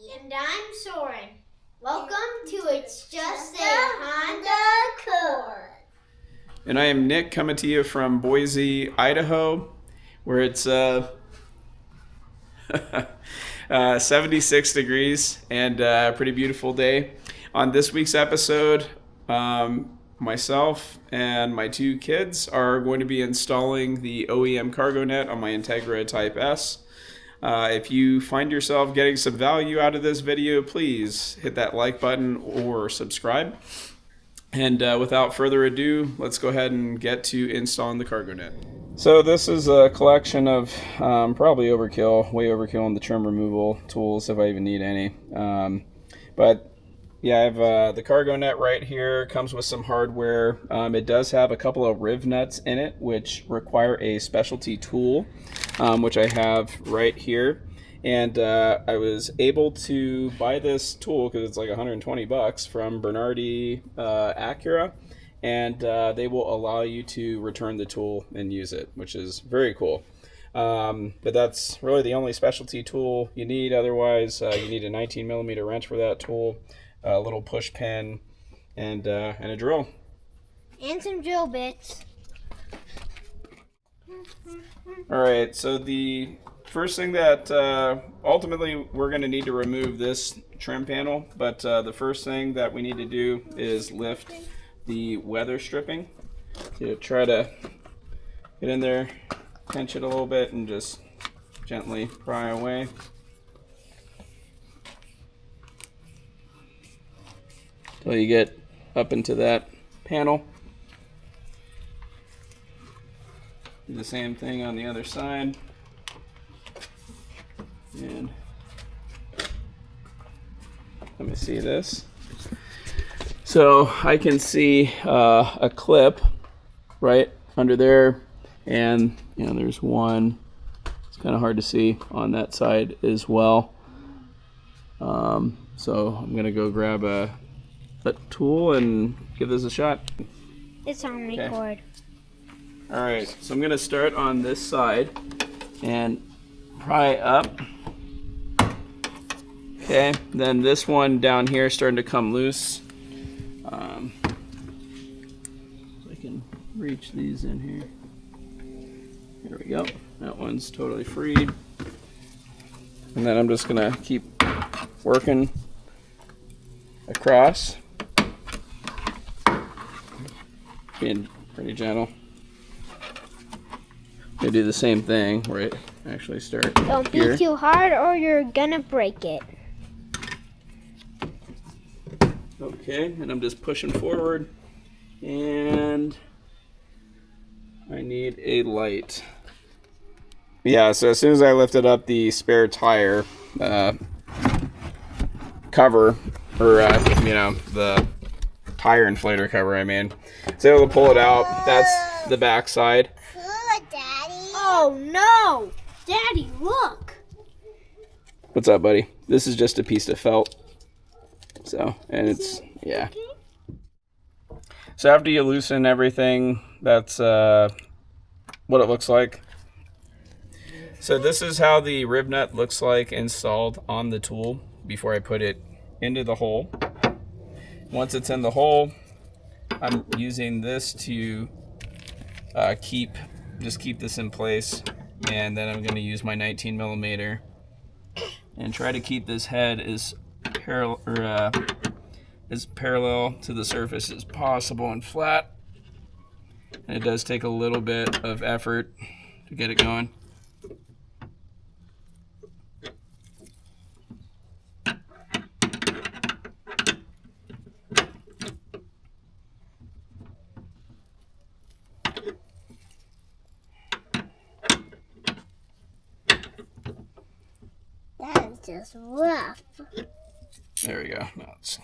And I'm Soren. Welcome to It's Just a Honda Accord. And I am Nick, coming to you from Boise, Idaho, where it's 76 degrees and a pretty beautiful day. On this week's episode, myself and my two kids are going to be installing the OEM cargo net on my Integra Type S. If you find yourself getting some value out of this video, please hit that like button or subscribe. And without further ado, let's go ahead and get to installing the cargo net. So this is a collection of probably overkill, way overkill on the trim removal tools, if I even need any. But yeah, I have the cargo net right here. Comes with some hardware. It does have a couple of Rivnuts in it, which require a specialty tool, which I have right here. And I was able to buy this tool because it's like 120 bucks from Bernardi Acura, and they will allow you to return the tool and use it, which is very cool. But that's really the only specialty tool you need. Otherwise, you need a 19 millimeter wrench for that tool, a little push pin, and a drill. And some drill bits. All right, so the first thing that ultimately we're going to need to remove this trim panel, but the first thing that we need to do is lift the weather stripping. So try to get in there, pinch it a little bit, and just gently pry away. Until you get up into that panel. Do the same thing on the other side. And let me see this. So I can see a clip right under there, and you know there's one. It's kind of hard to see on that side as well. So I'm gonna go grab a tool and give this a shot. It's on record. Okay. All right, so I'm gonna start on this side and pry up. Okay, then this one down here is starting to come loose. So I can reach these in here. There we go. That one's totally freed. And then I'm just gonna keep working across. Being pretty gentle. I do the same thing where it actually start Don't here. be too hard or you're gonna break it. Okay, and I'm just pushing forward, and I need a light. Yeah, so as soon as I lifted up the spare tire cover, or the tire inflator cover, I mean, I was able to pull it out. That's the back side. Oh no! Daddy, look! What's up, buddy? This is just a piece of felt. So, and it's, yeah. So after you loosen everything, that's what it looks like. So this is how the Rivnut looks like installed on the tool before I put it into the hole. Once it's in the hole, I'm using this to keep this in place, and then I'm going to use my 19 millimeter and try to keep this head as parallel to the surface as possible and flat. And it does take a little bit of effort to get it going. Just rough. There we go. Now it's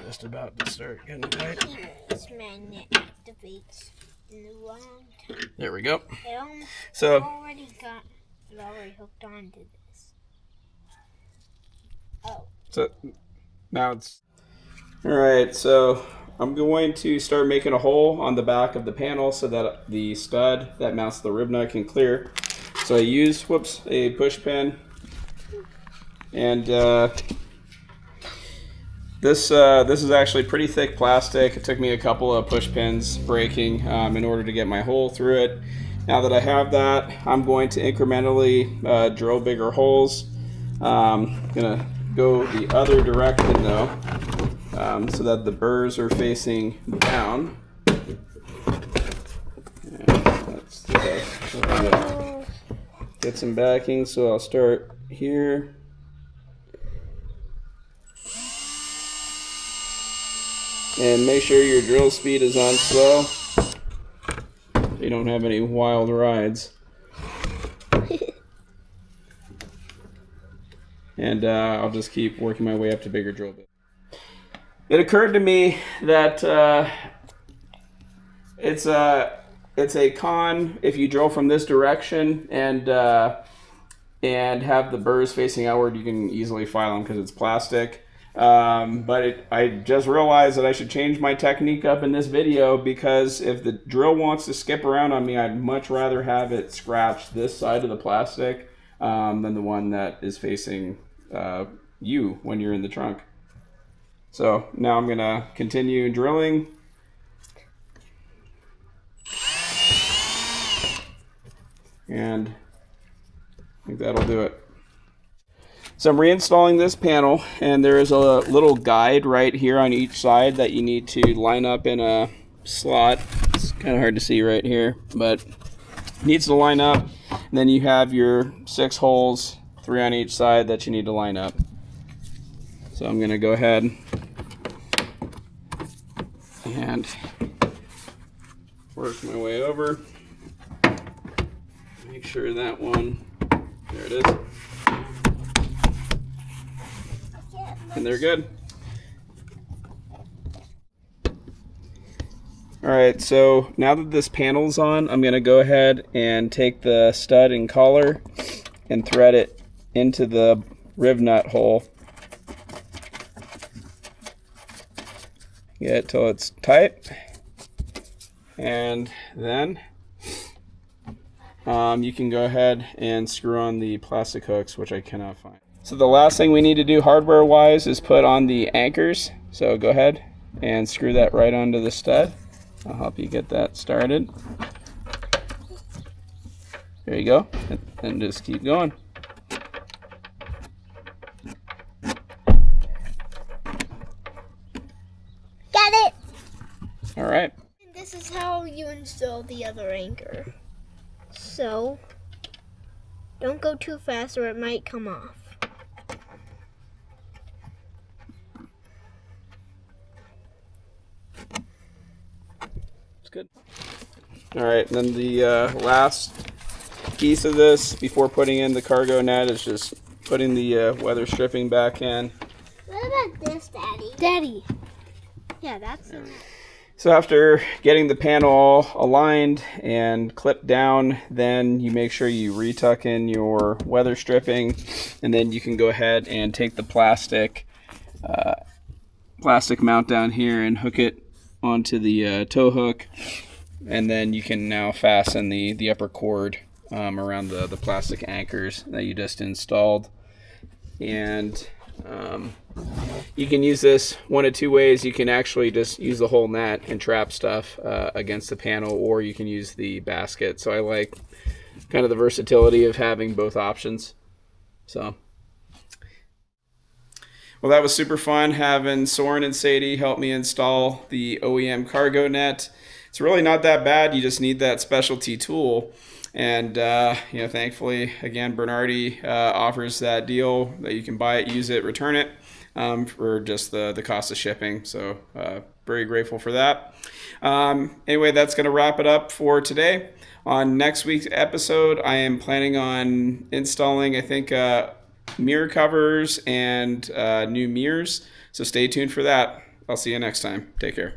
just about to start getting tight. This magnet activates in the wrong time. There we go. It So already hooked onto this. Oh. So now it's all right. So I'm going to start making a hole on the back of the panel so that the stud that mounts the Rivnut can clear. So I used a push pin and This is actually pretty thick plastic. It took me a couple of push pins breaking in order to get my hole through it. Now that I have that, I'm going to incrementally drill bigger holes. Gonna go the other direction though, so that the burrs are facing down. Let's get some backing, so I'll start here. And make sure your drill speed is on slow so you don't have any wild rides. And I'll just keep working my way up to bigger drill bits. It occurred to me that it's a con if you drill from this direction and have the burrs facing outward. You can easily file them because it's plastic. But I just realized that I should change my technique up in this video, because if the drill wants to skip around on me, I'd much rather have it scratch this side of the plastic than the one that is facing you when you're in the trunk. So now I'm gonna continue drilling. And I think that'll do it. So I'm reinstalling this panel, and there is a little guide right here on each side that you need to line up in a slot. It's kind of hard to see right here, but it needs to line up. And then you have your 6 holes, 3 on each side, that you need to line up. So I'm going to go ahead and work my way over. Make sure that one, there it is. And they're good. Alright, so now that this panel's on, I'm going to go ahead and take the stud and collar and thread it into the Rivnut hole. Get it till it's tight. And then you can go ahead and screw on the plastic hooks, which I cannot find. So the last thing we need to do hardware wise is put on the anchors. So go ahead and screw that right onto the stud. I'll help you get that started. There you go. And just keep going. Got it! Alright. This is how you install the other anchor. So, don't go too fast or it might come off. Good. All right, then the last piece of this before putting in the cargo net is just putting the weather stripping back in. What about this, Daddy? Daddy. Yeah, that's it. So after getting the panel all aligned and clipped down, then you make sure you retuck in your weather stripping, and then you can go ahead and take the plastic mount down here and hook it onto the tow hook, and then you can now fasten the upper cord around the plastic anchors that you just installed. And you can use this one of 2 ways. You can actually just use the whole net and trap stuff against the panel, or you can use the basket. So I like kind of the versatility of having both options. So well, that was super fun having Soren and Sadie help me install the OEM cargo net. It's really not that bad. You just need that specialty tool. And, thankfully, again, Bernardi offers that deal that you can buy it, use it, return it for just the cost of shipping. So very grateful for that. Anyway, that's going to wrap it up for today. On next week's episode, I am planning on installing, I think, mirror covers and new mirrors. So stay tuned for that. I'll see you next time. Take care.